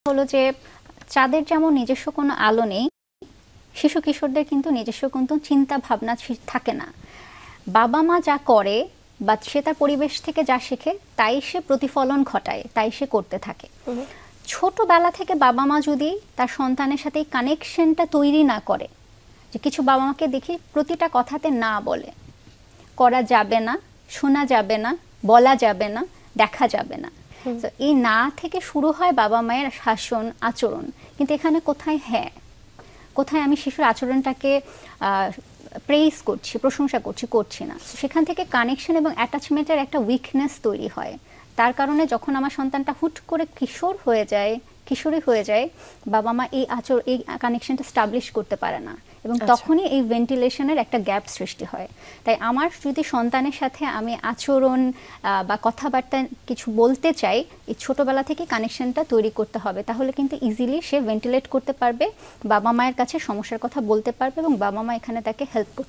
হলো যে যাদের যেমন নিজস্ব কোনো আলো নেই, শিশু কিশোরদের কিন্তু নিজস্ব কোনো চিন্তা ভাবনা থাকে না। বাবা মা যা করে বা সে তার পরিবেশ থেকে যা শেখে তাই সে প্রতিফলন ঘটায়, তাই সে করতে থাকে। ছোটবেলা থেকে বাবা মা যদি তার সন্তানের সাথে এই কানেকশনটা তৈরি না করে, যে কিছু বাবা মাকে দেখি প্রতিটা কথাতে না বলে, করা যাবে না, শোনা যাবে না, বলা যাবে না, দেখা যাবে না। তো এই না থেকে শুরু হয় বাবা মায়ের শাসন আচরণ, কিন্তু এখানে কোথায় কোথায় আমি শিশুর আচরণটাকে প্রেইজ করছি, প্রশংসা করছি না। সেখান থেকে কানেকশন এবং অ্যাটাচমেন্টের একটা উইকনেস তৈরি হয়। তার কারণে যখন আমার সন্তানটা হুট করে কিশোরী হয়ে যায়, বাবা মা এই কানেকশনটা স্টাবলিশ করতে পারে না, এবং তখনই এই ভেন্টিলেশনের একটা গ্যাপ সৃষ্টি হয়। তাই আমার যদি সন্তানের সাথে আমি আচরণ বা কথাবার্তা কিছু বলতে চাই, এই ছোটবেলা থেকে কানেকশনটা তৈরি করতে হবে, তাহলে কিন্তু ইজিলি সে ভেন্টিলেট করতে পারবে, বাবা মায়ের কাছে সমস্যার কথা বলতে পারবে, এবং বাবা মা এখানে তাকে হেল্প করতে